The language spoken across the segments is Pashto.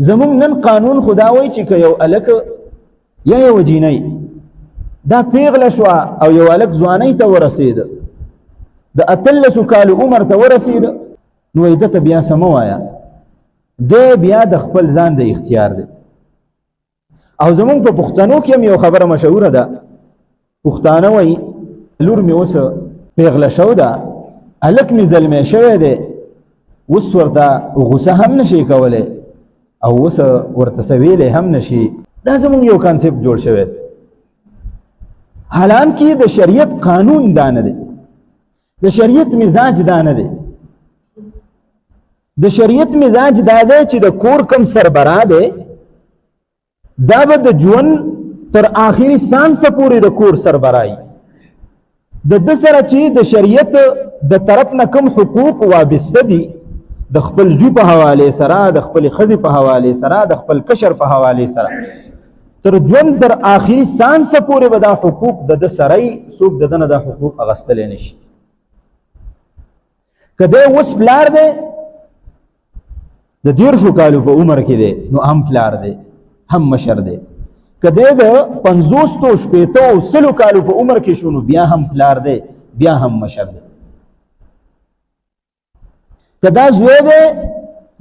زمونږ نن قانون خدا وایي چې که یو هلک یا یو جینۍ دا پیغله شوه او یو هلک ځوانۍ ته ورسېده، د 18 کالو عمر ته ورسېده، نو وایي ده ته بیا څه مه وایه، دی بیا د خپل ځان د اختیار دی. او زمونږ په پښتنو کې هم یو خبره مشهوره ده، پښتانه وایي لور مې اوس پیغله شو ده، هلک مې زلمی شوی دی، اوس ورته غوسه هم نشي کولی او اوس ورته څه ویلی هم نشي. دا زمونږ یو کانسپټ جوړ شوی دی، حالانکه د شریعت قانون دا نه دی، د شریعت مزاج دا نه دی. د شریعت مزاج دا دی چې د کور کم سربراه دی دا به د ژوند تر آخري سانس پورې د کور سربراهي، د ده سره چې د شریعت د طرف نه کوم حقوق وابسته دي، د خپل زوی په حواله سره، د خپل ښځې په حواله سره، د خپل کشر په حواله سره، تر ژوند تر آخري سانس پورې به دا حقوق د ده سره وي، څوک د ده نه دا حقوق اخیستلی نشي. که دی اوس پلار دی د 13 کالو په عمر کې دی، نو هم پلار دی هم مشر دی. که دی د 50 شپېتو 100 کالو په عمر کې شو، نو بیا هم پلار دی بیا هم مشر دی. که دا زوی دی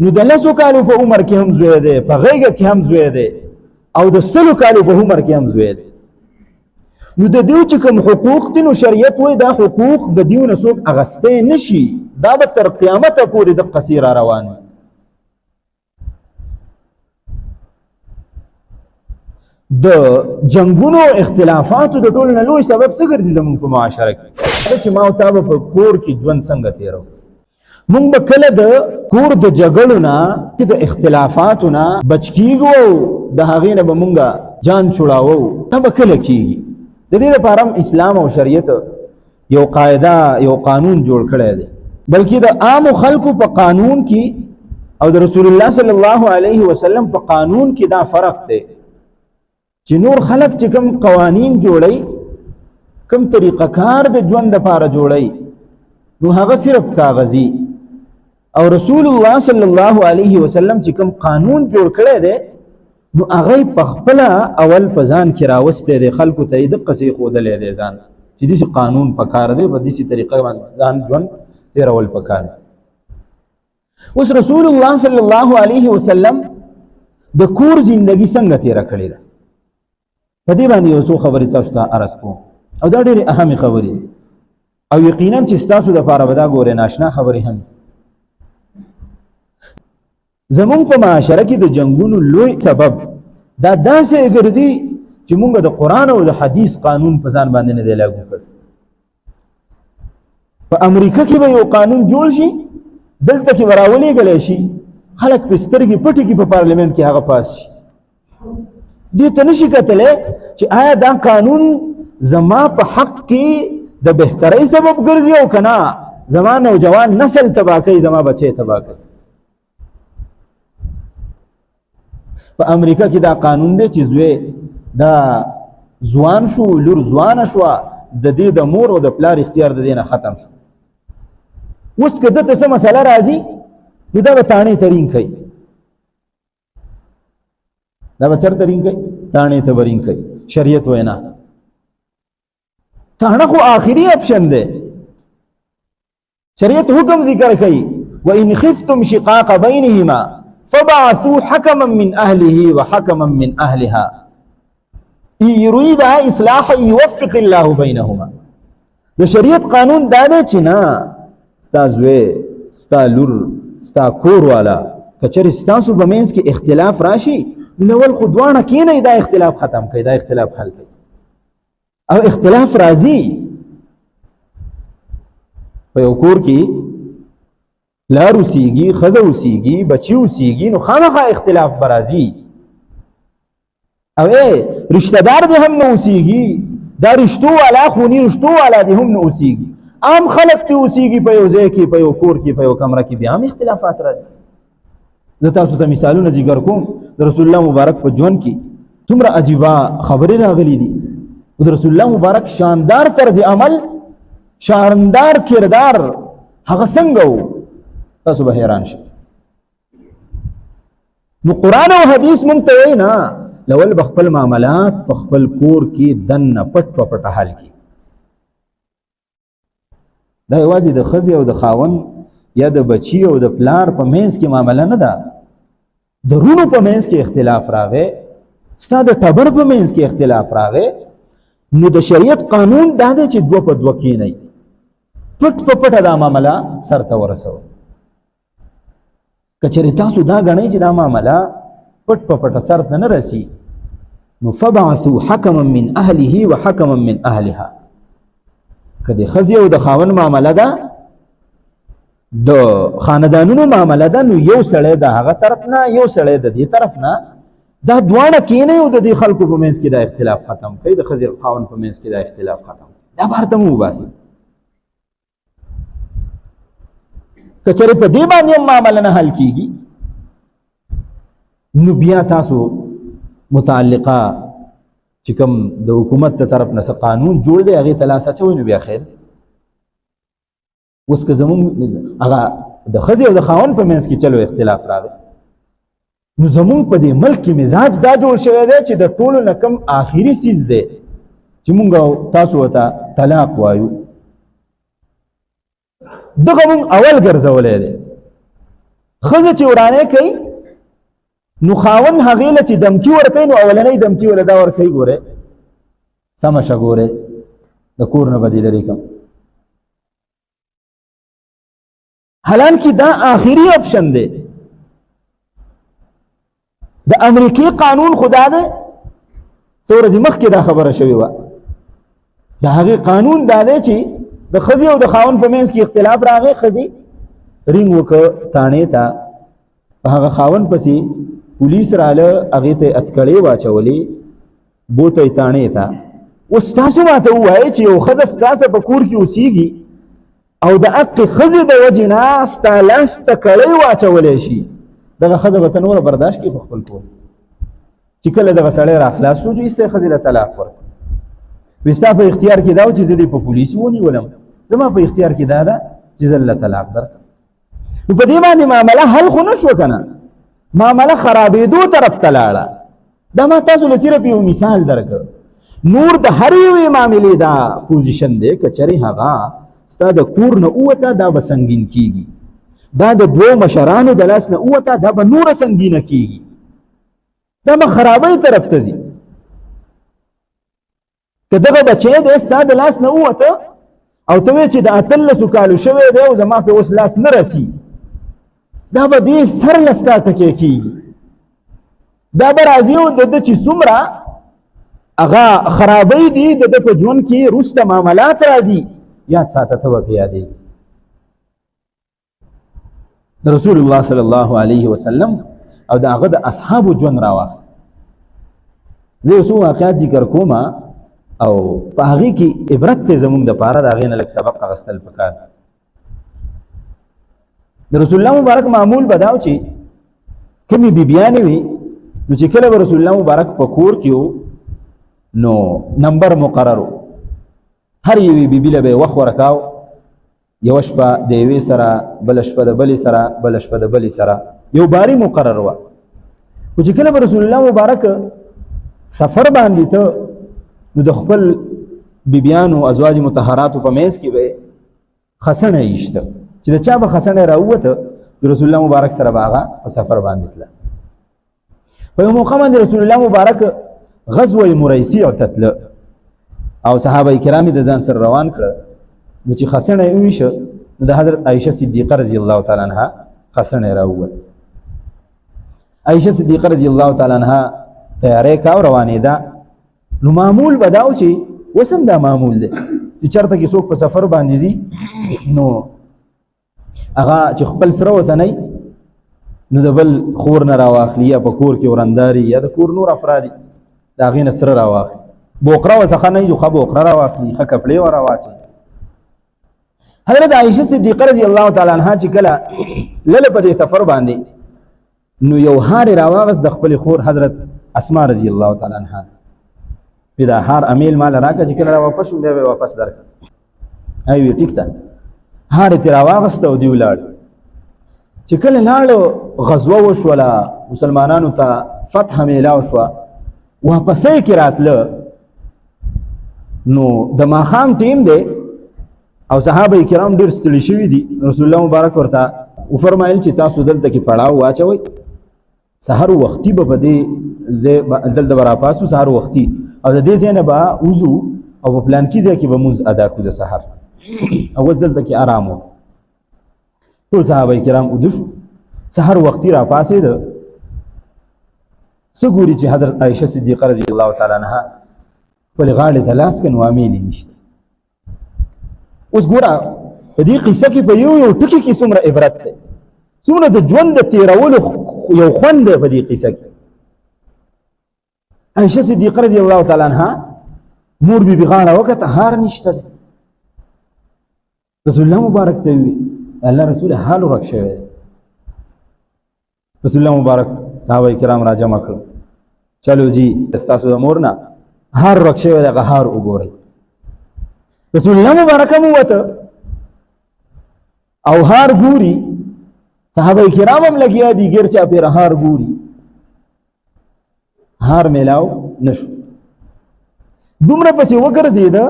نو د 10 کالو په عمر کې هم زوی دی، په غېږه کې هم زوی دی، او د 100 کالو په عمر کې هم زوی دی. نو د دیو چې کوم حقوق دي، نو شریعت وایي دا حقوق د دیو نه څوک اخیستی نشي، دا به تر قیامته پورې د قصې را روان وي. د جنګونو اختلافاتو د ټولو نه لوی سبب څه ګرځي زموږ په معاشره کې؟ چې ما او تا به په کور کې ژوند څنګه تېرو، مونږ به کله د کور د جګړو نه چې د اختلافاتو نه بچ کېږو او د هغې نه به مونږ جان چھوړاوو، دا به کله کېږي؟ د دې لپاره هم اسلام او شریعت یو قاعده یو قانون جوړ کړی دی، بلکې د عامو خلکو په قانون کې او د رسول الله صلی الله علیه وسلم په قانون کې دا فرق دی چې نور خلق چې کوم قوانین جوړي، کوم طریقه کار د ژوند لپاره جوړي، نو هغه صرف کاغذي، او رسول الله صلی الله علیه وسلم چې کوم قانون جوړ کړی دی، نو هغه په خپل اول په ځان کې راوستی دی، خلکو ته یې دقه سې ښودلی دی ځان چې داسې قانون پکار دی، په داسې طریقه باندې ځان ژوند تېرول پکار دی. اوس رسول الله صلی الله علیه وسلم د کور زندگی څنګه تېره کړې ده، په دې باندې یو څو خبرې تاسو ته عرض کوم، او دا ډېرې اهمې خبرې دي، او یقینا چې ستاسو دپاره به دا ګورې ناشنا خبرې هم. زمونږ په معاشره کې د جنګونو لوی سبب دا داسې ګرځي چې مونږ د قرآن او د حدیث قانون په ځان باندې نه دی لاګو کړ. په امریکا کې به یو قانون جوړ شي، دلته کې به راولېږلی شي، خلک پې سترګې پټې کړي، په پارلمنټ کې هغه پاس شي. دې ته نشي کتلی چې آیا دا قانون زما په حق کې د بهترۍ سبب ګرځي او که نه زما نوجوان نسل تباه کوي، زما بچی تباه کوي. په امریکا کې دا قانون دی چې زوی دا ځوان شو، لور ځوانه شوه، د دې د مور او د پلار اختیار د دې نه ختم شو. اوس که ده ته څه مسله راځي، نو دا به تاڼې ترین کوي، دا به چېرته رینګ کوي؟ تاڼې ته به رینګ کوي. شریعت وینا تاڼه خو آخري اپشن دی، شریعت حکم ذکر کوي وَإِنْ خِفْتُمْ شِقَاقَ بَيْنِهِمَا فَبَعَثُوا حَكَمًا مِّنْ أَهْلِهِ وَحَكَمًا مِّنْ أَهْلِهَا إِنْ يُرِيدَا إِصْلَاحًا يُوَفِّقِ اللَّهُ بَيْنَهُمَا. د شریعت قانون دا دی چې نه، ستا زوی، ستا لور، ستا کور والا که چېرې ستاسو په منځ کې اختلاف راشي، نو اول خو دواړه کښېنئ، دا اختلاف ختم کړئ، دا اختلاف حل کړئ. او اختلاف راځي په یو کور کې، پلار اوسېږي، ښځه اوسېږي، بچي اوسېږي، نو خامخا اختلاف به راځي. او رشته دار دې هم نه اوسېږي، دا رشتو والا خوني رشتو والا دې هم نه اوسېږي، عام خلک دې اوسېږي په یو ځای کې، په یو کور کې، په یو کمره کې، بیا هم اختلافات راځي. زه تاسو ته مثالونه ذکر کوم د رسول الله مبارک په ژوند کې څومره عجیبه خبرې راغلي دي. د رسول الله مبارک شاندار طرز عمل، شاندار کردار هغه څنګه و، تاسو به حیران شئ. نو قرآن او حدیث مونږ ته وایي نه لول بخپل معاملات په خپل کور کې دننه پټ په پټه حل کړي. دا یوازې د ښځې او د خاوند یا د بچي او د پلار په منځ کې معامله نه ده. د رونو په منځ کې اختلاف راغی، ستا د ټبر په منځ کې اختلاف راغی، نو د شریعت قانون دا دی چې دوه په دوه کېنئ، پټ په پټه دا معامله سرته ورسوئ. که چېرې تاسو دا ګڼئ چې دا معامله پټ په پټه سرته نه رسي، نو فبعثوا حکما من اهله وحکما من اهلها. که د ښځې او د خاوند معامله ده، د خاندانونو معامله ده، نو یو سړی د هغه طرف نه یو سړی د دې طرف نه، دا دواړه کېنئ او د دې خلکو په منځ کې دا اختلاف ختم کړئ، د ښځې او خاوند په منځ کې دا اختلاف ختم کړئ، دا بهر ته مو وباسئ. که چېرې په دې باندې هم معامله نه حل کېږي، نو بیا تاسو متعلقه چې کوم د حکومت د طرف نه قانون جوړ دی هغې ته لاس اچوئ، نو بیا خیر. اوس که زمونږ هغه د ښځې او د خاوند په منځ کې چلو اختلاف راغی، نو زمونږ په دې ملک کې مزاج دا جوړ شوی دی چې د ټولو نه کم آخري څیز دی چې مونږ تاسو ورته طلاق وایو، دغه مونږ اول ګرځولی دی. ښځه چې ورانۍ کوي، نو خاوند هغې له چې دمکي ورکوي، نو اولنۍ دمکي وله دا ورکوي، ګورئ سمه شه، ګورئ د کور نه به دې لرې کړم. حالانکه دا آخري اپشن دی. د امریکې قانون خدا دی، څو ورځې مخکې دا خبره شوې وه، د هغې قانون دا دی چې د ښځې او د خاوند په منځ کې اختلاف راغی، ښځې رینګ وکړه تاڼې ته، په هغه خاوند پسې پولیس راله، هغې ته اتکړې واچولې، بوته یې تاڼې ته. اوس تاسو ماته ووایئ چې یو ښځه ستاسو په کور کې اوسېږي او د هغې ښځې د وجې نه ستا لاس ته کړۍ واچولی شي، دغه ښځه به ته نوره برداشت کړي په خپل کور چې کله دغه سړی راخلاص شو چې ایسته یې ښځې له طلاق ورکړه. وایي ستا په اختیار کې دا و چې زه دې په پولیسو ونیولم، زما په اختیار کې دا ده چې زه له طلاق درکړم. نو په دې باندې معامله حل خو نه شوه که نه، معامله خرابېدو طرف ته لاړه. دا ما تاسو له صرف یو مثال درکړ. نور د هر یوې معاملې دا پوزیشن دی، که چېرې هغه ستا د کور نه ووته دا به سنګین کېږي، دا د دوو مشرانو د لاس نه ووته دا به نوره سنګینه کېږي، دا به خرابۍ طرف ته ځي. که دغه بچی دی ستا د لاس نه ووته او ته وایې چې د 18 کالو شوی دی او زما پې اوس لاس نه رسي، دا به دې سر له ستا ټکی کېږي، دا به راځي او د ده چې څومره هغه خرابۍ دي د ده په ژوند کې وروسته معاملات راځي، یاد ساته ته به پې یادېږي. د رسول الله صلی الله علیه وسلم او د هغه د اصحابو ژوند راواخلئ. زه یو څو واقعات ذکر کوم او په هغې کې عبرت دی زموږ دپاره، د هغې نه لږ سبق اخیستل پکار. د رسول الله مبارک معمول به دا و چې کومې بیبیانې وي، نو چې کله به رسول الله مبارک په کور کې و، نو نمبر مقرر و، هر یوې بیبي له به یې وخت ورکاو، یوه شپه د یوې سره، بله شپه د بلې سره، بله شپه د بلې سره، یو باري مقرر وه. خو چې کله به رسول الله مبارک سفر باندې ته، نو د خپل بیبیانو ازواج مطهراتو په منځ کې به خسنه ایسته، چې د چا به خسنه راووته، د رسول الله مبارک سره به هغه په سفر باندې تله. په یو موقع باندې رسول الله مبارک غزوه مریسی ته تله او صحابه کرام د ځان سره روان کړه، نو چې خسنه یې وویشه، نو د حضرت عایشه صدیقه رضی الله تعالی عنها خسنه راووت. عایشه صدیقه رضی الله تعالی عنها تیاری کاو، روانېده. نو معمول به دا و چې اوس هم دا معمول دی چې چېرته کې څوک په سفر باندې ځي، نو هغه چې خپل سره وسنئ، نو د بل خور نه راواخلي، یا په کور کې ورنداري، یا د کور نور افرادي د هغې نه سره راواخلي. بوقره ورڅخه نه وي، ښه بوقره راواخلي، ښه کپړې ورواچوي. حضرت عایشه صدیقه رضی الله تعالی عنها چې کله لله په دې سفر باندې، نو یو هار یې راواغست د خپلې خور حضرت اسما رضی الله تعالی عنها. دا هار امیل مال راکړه، چې کله را واپس شوم بیا به واپس درکړه. ای وی ټیک ده، هار یې ترې راواغسته او دی ولاړ. چې کله لاړ غزوه وشوله مسلمانانو ته فتح میلاو شوه واپسې کې راتله نو د ماښام ټیم دی او صحابه کرام ډېر ستړي شوي دي رسول الله مبارک ورته وفرمایل چې تاسو دلته کې پړاو واچوئ سحر وختي به په دې دلته به راپاسو سحر وختي او د دې ځای نه به وځو او په پلانکي ځای کې به مونځ ادا کړو د سحر او اوس دلته کې ارام و ټول صحابه کرام وده شو سحر وختي راپاسېده څه ګوري چې حضرت عایشه صدیقه رضی الله تعالی عنها خپلې غاړې ته لاس کړ نو امیلې نشته اوس ګوره په دې قصه کې په یو ټکي کې څومره عبرت دی څومره د ژوند د تېرولو یو خوند دی په دې قصه کې عایشه صدیقه رضی الله تعالی عنها مور بي غاړه وکړه هار نشته دی رسول الله مبارک ته وی الله رسول حال ورک شوی رسول الله مبارک صحابه کرام را جمع کړ چلو جی استاسو د مور نه هار ورک شوی دی هار وګورئ رسول الله مبارک مو وته او هار ګوري صحابه کرام هم لګیا دي غیر چا پیر هار ګوري هار میلاو نشو دومره پسې وګرځیده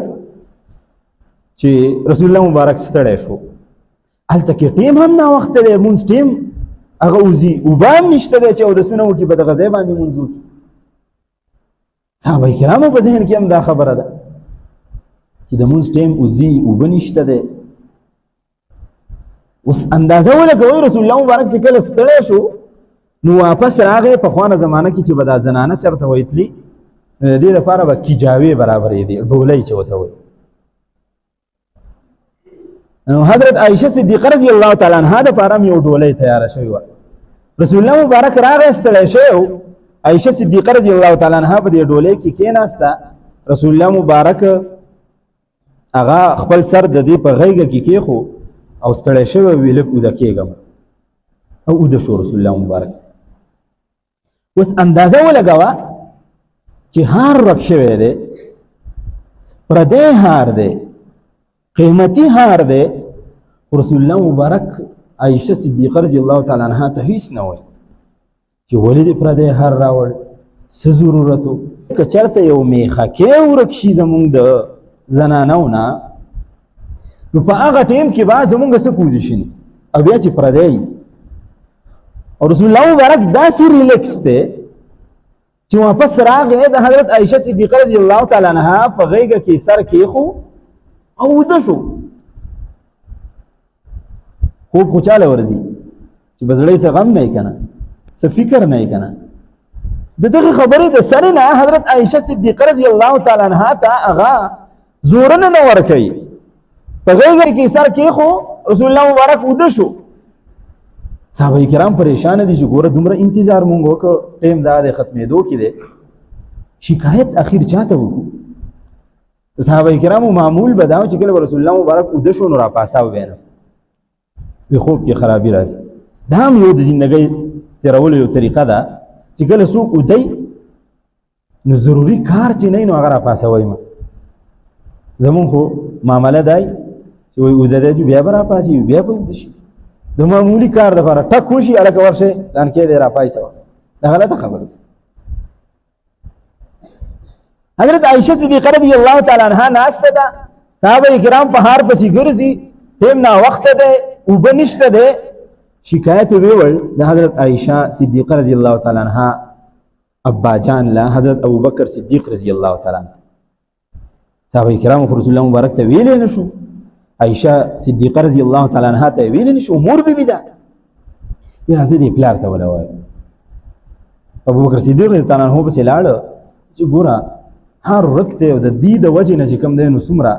چې رسول الله مبارک ستړی شو هلته کې ټیم هم نا وخت دی مونږ ټیم هغه وزي وبام نشته دی چې اودسونه وکړي په دغه ځای باندې مونځ وکړي صحابه کرامو په ذهن کې هم دا خبره ده چې د مونږ ټیم وزي اوبه نشته دی اوس اندازه ولګوئ رسول الله مبارک چې کله ستړی شو نو واپس راغی په خوانه زمانه کې چې به دا زنانه چېرته ویتلي د دې لپاره به کیجاوې برابرې دي ډولۍ چې ورته وایي نو حضرت عایشه صدیقه رضی الله تعالی عنها دپاره هم یو ډولۍ تیاره شوې وه رسول الله مبارک راغی ستړی شوی عایشه صدیقه رضی الله تعالی عنها په دې ډولۍ کې کېناسته رسول الله مبارک هغه خپل سر د دې په غیږه کې کېښو او ستړی شوی وی لږ اوده کېږم او اوده شو رسول الله مبارک اوس اندازه ولګوه چې هار ورک شوی دی پردی هار دی قیمتي هار دی رسول الله مبارک عایشه صدیقه رضی الله تعالی عنها ته هیڅ نه وایي چې ولې دې پردی هار راوړ څه ضرورت و که چېرته یو میخکې ورک شي زمونږ د زنانو نه نو په هغه ټیم کې به زمونږ څه پوزیشن او بیا چې پردی او رسول الله مبارک داسې ریلیکس دی چې واپس راغی د حضرت عایشه صدیقه رضی الله تعالی عنها په غیږه کې سر کېښو او وده شو خوب خو چاله ورځي چې په زړه یې څه غم نه یې که نه څه فکر نه یې که نه د دغې خبرې د سرې نه حضرت عایشه صدیقه رضی الله تعالی عنها ته هغه زورنه نه ورکوي په غیږه کې سر کېښو رسول الله مبارک وده شو صحابه کرام پریشان دي چې ګوره دومره انتظار مونږ وکړو ټیم دا د ختمېدو کې دی شکایت اخیر چاته وکړو صحابه کرامو معمول به دا و چې کله رسول الله مبارک وده شو نو راپاساو بیا نه وي خوب کې خرابي راځي دا هم یو د زندګۍ تېرولو یو طریقه ده چې کله څوک ودی نو ضروري کار چې نه وي نو هغه راپاسوئ مه زمونږ خو معامله دی چې وایي وده دی بیا به راپاسي بیا به وده شي د معمولي کار دپاره ټک وشي هلکه ورشئ لانکې دی راپایسوه دا غلطه خبره حضرت عایشه صدیقه رضی الله تعالی عنها ناسته ده صحابه کرام په هار پسې ګرځي ټیم ناوخته دی اوبه نشته دی شکایت ویول د حضرت عایشه صدیقه رضی الله تعالی عنها ابا جان له حضرت ابوبکر صدیق رضی الله تعالی عنه صحابه کرام رسول الله مبارک ته ویلې نشو عایشه صدیقه رضی الله تعالی عنها ته ویلې نشو مور بیبي ده راځي دې پلار ته ولا وای ابوبکر صدیق رضی الله عنه پسې لاړ چې ګوره هر رکته او د دې د وجه نه چې کوم دی نو څومره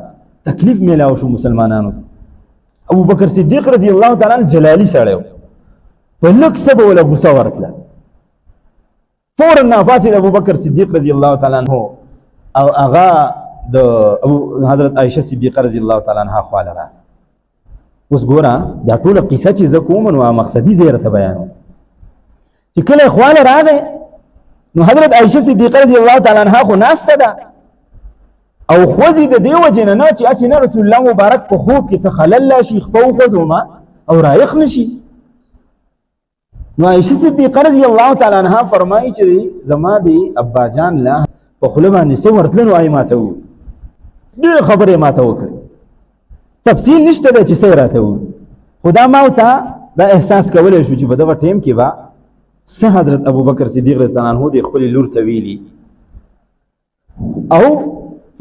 تکلیف میلاو شو مسلمانانو ته ابوبکر صدیق رضی الله تعالی عنه جلالی سړی و په لږ څه به وله غوسه ورتله فورا ناپاسې د ابوبکر صدیق رضی الله تعالی عنه او هغه د حضرت عایشه صدیقه رضی الله تعالی عنها خواله را اوس ګوره دا ټوله قصه چې زه کوم نو مقصدي زه درته بیانوم چې کله خواله راغی نو حضرت عایشه صدیقه رضی الله تعالی عنها خو ناسته ده او خوځي د دې وجې نه چې هسې نه رسول الله مبارک په خوب کې څه خلل راشي خپه وخوځومه او رایخ نه شي نو عائشہ صدیقہ رضی الله تعالی عنها فرمایي چې زما دی ابا جان لا په خله باندې څه ورتلنو آی ماته و ډېر خبره ماته وکړه تفصیل نشته چې څه راته و خدا ما ته دا احساس کولای شو چې په دغه ټیم کې با حضرت ابو بکر صدیق رضی الله عنه د خپل لور ته ویلي او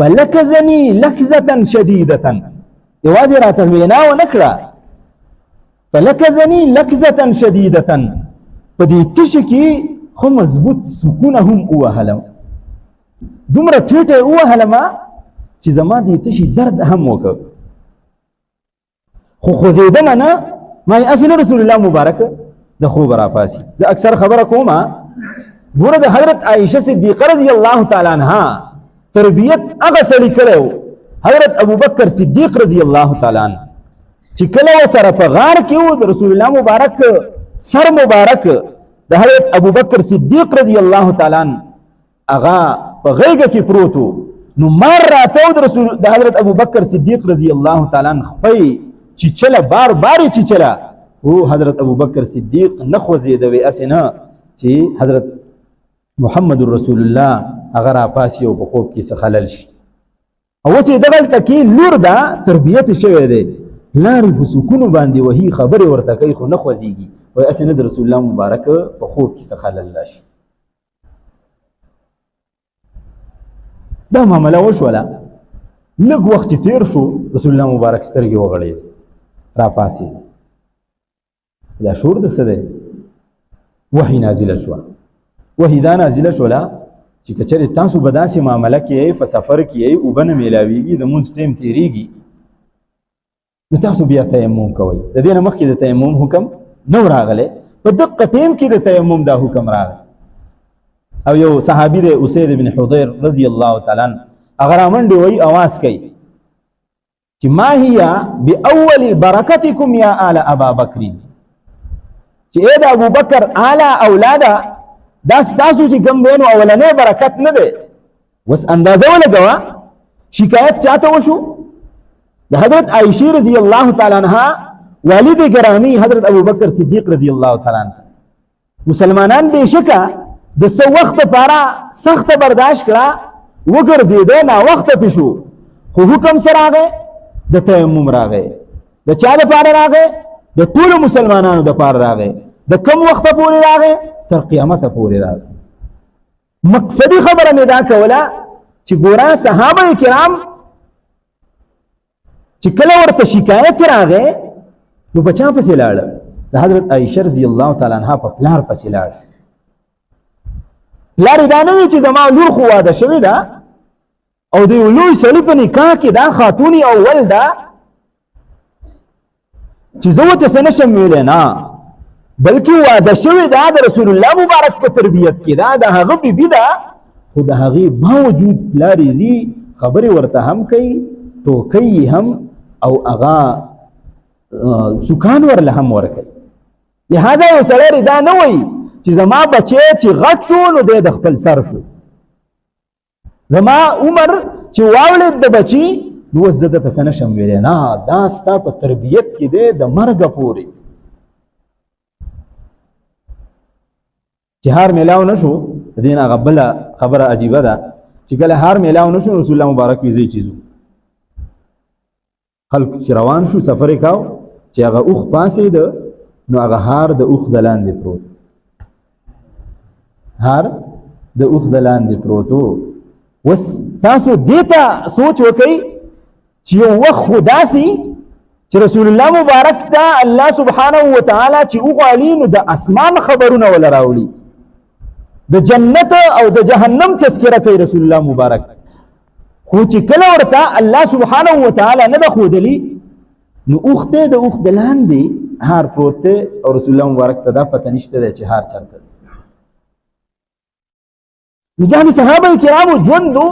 فلکزنی لکزه شدیده یوازې راته وینا و نکړه فلکزنی لکزه شدیده په دې تشه کې خو مضبوط سکونه هم ووهلم دومره ټیټه ووهلم چې زما دې تشي درد هم وکړ خو خوځېدم نه ما اصل رسول الله مبارک د خوب را پاسي د اکثر خبره کومه ګوره د حضرت عائشه صدیقه رضی الله تعالی عنها تربیت هغه سړي کړو حضرت ابو بکر صدیق رضی الله تعالی عنہ چې کله سره په غار کې وو د رسول الله مبارک سر مبارک د حضرت ابو بکر صدیق رضی الله تعالی عنہ هغه په غیږ کې پروت نو مار راته د رسول د حضرت ابو بکر صدیق رضی الله تعالی عنہ خپي چې چله بار بار چې چله هو حضرت ابو بکر صدیق نخوځیدوي اسنه چې حضرت محمد رسول الله اگر پاسی او په خوب کې څه خلل شي او وسې دغلته کې لور دا تربیت شوی دی لارې په سکونو باندې وهي خبرې ورته کوي خو نه خوځېږي وایي اسنه د رسول الله مبارک په خوب کې څه خلل راشي دا معامله وشوله لږ وخت تیر شو رسول الله مبارک سترګې وغړېدې را پاسې دا شور د څه دی وحی نازله شوه وحی دا نازله شوله چې کچره تاسو به داسې معامله کې په سفر کې اوبه نه میلاویږي د مونځ ټیم تیریږي نو تاسو بیا تیمم کوئ د دې نه مخکې د تیمم حکم نه راغلی په دقه ټیم کې د تیمم دا حکم راغلی او یو صحابي دی اسید بن حضیر رضی الله تعالی عنہ هغه رامنډې وایي اواز کوي چې ما هي باول برکتکم یا آل ابا بکر چې اې د ابو بکر اعلی اولاده دا ستاسو چې کوم دی نو اولنی برکت نه دی وس اندازه ولګوه شکایت چاته وشو د حضرت عائشہ رضی الله تعالی عنها والد گرامی حضرت ابو بکر صدیق رضی الله تعالی عنہ مسلمانان بشکا د سو وخت لپاره سخت برداشت کړه وګرځیدل نا وخت پښو خو حکم سره راغی د تیمم راغی د چا لپاره راغی د ټول مسلمانانو لپاره راغی د کم وخت پورې راغی تر قیامت پورې راغی مقصدی خبره مې دا کوله چې ګورا صحابه کرام چې کله ورته شکایت راغی نو په چا پسې لاړ د حضرت عائشہ رضی الله تعالی عنها په پلار پسې لاړ پلار دا نه چې زما لور خو واده شوې ده او د یو لوی سړي په نکاح کې دا خاتوني اول ده چې زه ورته څه نشم ویلی نه بلکې واده شوې ده د رسول الله مبارک په تربیت کې ده د هغه بیبي ده خو د هغې باوجود پلارې ځي خبرې ورته هم کوي ټوکوي هم او هغه سکان ورله هم ورکوي لهذا یو سړی دا نه وایي چې زما بچی چې غټ شو نو دی د خپل سر شو زما عمر چې واولید د بچی نو اوس زه درته څه نشم ویلی نه دا ستا په تربیت کې دی د مرګه پورې چې هار میلاو نه شو د دې نه هغه بله خبره عجیبه ده چې کله هار میلاو نه شو رسول الله مبارک وي زه چیزو خلق چې روان شو سفر یې کاو چې هغه اوښ پاسېده نو هغه هار د اوښ د لاندې پروت هار د اوښ د لاندې پروت وس تاسو دیتا سوچ وکئ چې یو وخت خو داسې چې رسول الله مبارک ته الله سبحانه وتعالی چې وغواړي نو د اسمان خبرونه ولا راوړي د جنت او د جهنم تذکره کوي رسول الله مبارک خو چې کله ورته الله سبحانه وتعالی نه د ښودلي نو اوښ ته د اوښ د لاندې هار پروت دی او رسول الله مبارک ته دا پته نشته دی چې هار چېرته دی نگاه د صحابه کرامو ژوندو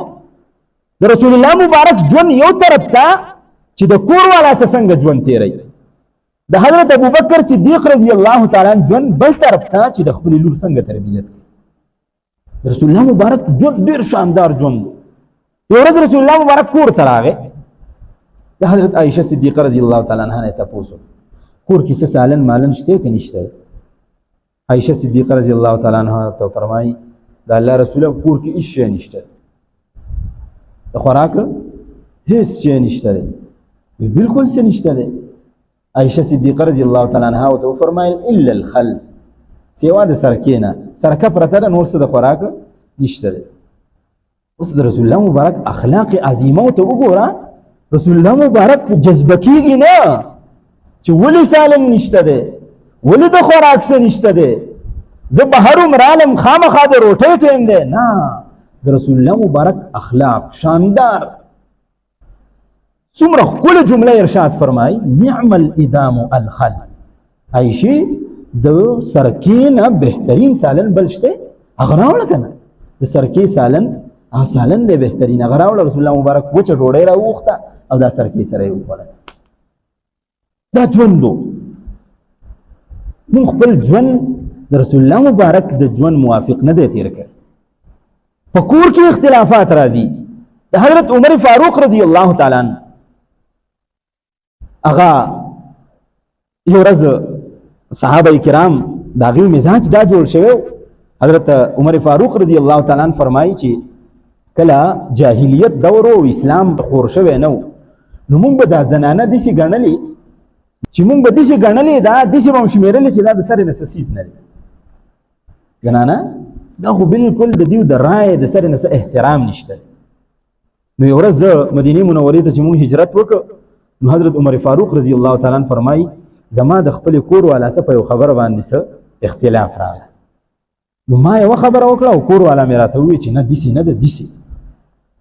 د رسول الله مبارک ژوند یو طرف ته چې د کور والا څنګه ژوند تیری د حضرت ابو بکر صدیق رضی الله تعالی عنہ ژوند بل طرف ته چې د خپل لور څنګه تربیت د رسول الله مبارک ژوند ډیر شاندار ژوند یو ورځ رسول الله مبارک کور ته راغی د حضرت عائشہ صدیقه رضی الله تعالی عنها نه تاسو کور کې څه سالن مالن شته کې نشته عائشہ صدیقہ رضی الله تعالی عنها ته فرمایي د الله رسول کور کې هیڅ شی نشته د خوراک هیڅ شی نشته بالکل څه نشته ده عائشہ صدیقہ رضی الله تعالی عنها ته فرمایل الا الخل سیوا د سرکینا سرکه پرته نور څه د خوراک نشته ده اوس د رسول الله مبارک اخلاق عظیمه ته وګوره رسول الله مبارک جذبه کیږي نه چې ولې سالم نشته ده ولې د خوراک څه نشته ده زه بهر عمرالم خامخا د روټۍ ټیم ده نه د رسول الله مبارک اخلاق شاندار څومره ښکلې جمله ارشاد فرمای نعم الادام الخل عائشې د سرکې نه بهترین سالن بل شته هغه راوړه که نه د سرکې سالن سالن دی بهترین هغه راوړه رسول الله مبارک وچه ډوډۍ راوغوښته او دا سرکې سره یې وخوړه دا ژوند و مونږ خپل ژوند د رسول الله مبارک د ژوند موافق نه دی تیر کړی په کور کې اختلافات راځي د حضرت عمر فاروق رضی الله تعالی عنه هغه یو ورځ صحابه کرام د هغې مزاج دا جوړ شوی حضرت عمر فاروق رضی الله تعالی عنه فرمایي چې کله جاهلیت دور او اسلام خور شوی نه و نو موږ به دا زنانه داسې ګڼلې چې موږ به داسې ګڼلې دا داسې به هم شمېرلې چې دا د سرې نه څه څیز نه دی ګنانه دا خو بالکل د دیو د رایې د سرې نه څه احترام نشته نو یو ورځ زه مدینې منورې ته چې موږ هجرت وکړ نو حضرت عمر فاروق رضی الله تعالی عنه فرمایي زما د خپل کور والا څه په یو خبره باندې څه اختلاف راغی نو ما یوه خبره وکړه او کور والا مې راته وویل چې نه داسې نه ده داسې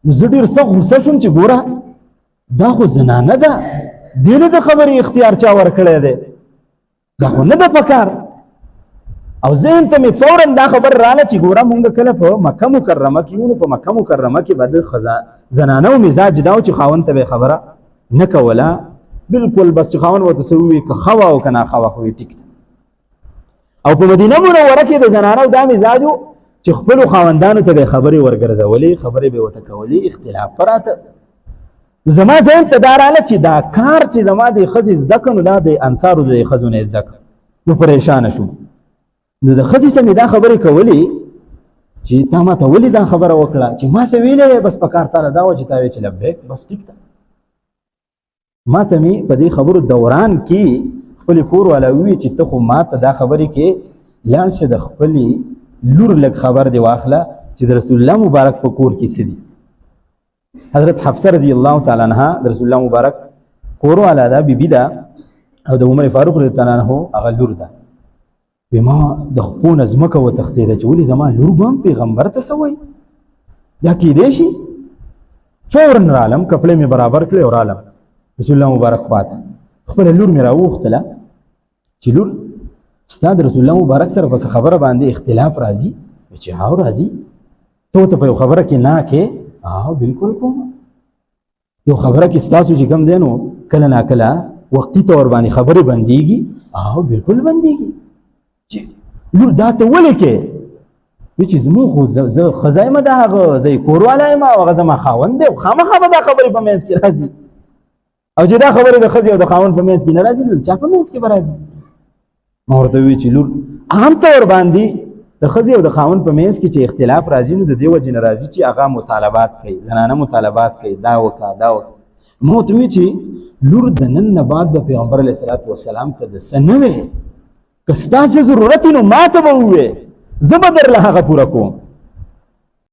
نو زه ډېر سخت غوسه شوم چې ګوره دا خو زنانه ده دې نه د خبرې اختیار چا ورکړی دی دا خو نه ده پکار او ذهن ته مې فورا دا خبر راله چې ګوره مونږ کله په مکه مکرمه کې وو نو په مکه مکرمه کې به د زنانو مزاج دا و چې خاوند ته به خبره نه کوله بالکل بس چې خاوند ورته څه ووایي که ښه وه او که ناښه وه ټیک ده او په مدینه منوره کې د زنانو دا مزاج و چې خپلو خاوندانو ته به یې خبرې ورګرځولې خبرې به یې ورته کولې اختلاف پراته نو زما ذهن ته دا راله چې دا کار چې زما د ښځې زده کړه نو دا د انصارو د ښځو نه زده کړه نو پریشانه شوم نو د ښځې سره مې دا خبرې کولې چې تا ما ته ولې دا خبره وکړه چې ما څه ویلې وی بس په کار تاله دا وه چې تا وی چې لبیک بس ټیک ده ما ته مې په دې خبرو دوران کې خپلې کور والا ووایي چې ته خو ما ته دا خبرې کې لاړ شه د خپلې لور لږ خبر دې واخله چې د رسول الله مبارک په کور کې څه دي حضرت حفصه رضی الله تعالی عنها د رسول الله مبارک کور والا ده بیبي ده او د عمر فاروق رضی الله عنه هغه لور ده وی ما د خپو نه ځمکه وتښتېده چې ولې زما لور به هم پیغمبر ته څه وایي دا کیدی شي فورا رالم کپړې مې برابر کړې او رالم رسول الله مبارک خواته خپله لور مې راوغوښتله چې لور ستا د رسول الله مبارک سره په خبره باندې اختلاف راځي چې هاو راځي ته ورته په یو خبره کې نه کې بالکل کوم یو خبره کې ستاسو چې کوم دی نو کله نا کله وقتي طور باندې خبرې بندېږي بالکل بندېږي چې لور دا ته ولې کې وی چې زموږ خو زه ښځه یم د هغه زه یې کور والا یم او هغه زما خاوند دی خامخا به دا خبرې په منځ کې راځي او چې دا خبرې د ښځې او د خاوند په منځ کې نه راځي نو د چا په منځ کې به راځي ما ورته وویل چې لور عام طور باندې د ښځې او د خاوند په منځ کې چې اختلاف راځي نو د دې وجې نه راځي چې هغه مطالبات کوي زنانه مطالبات کوي دا وکړه دا وکړه ما ورته وویل چې لور د نن نه بعد به پیغمبر علیه صلات وسلام ته د څه نه وی که ستاسې ضرورت وي نو ما ته به ووایې زه به درله هغه پوره کوم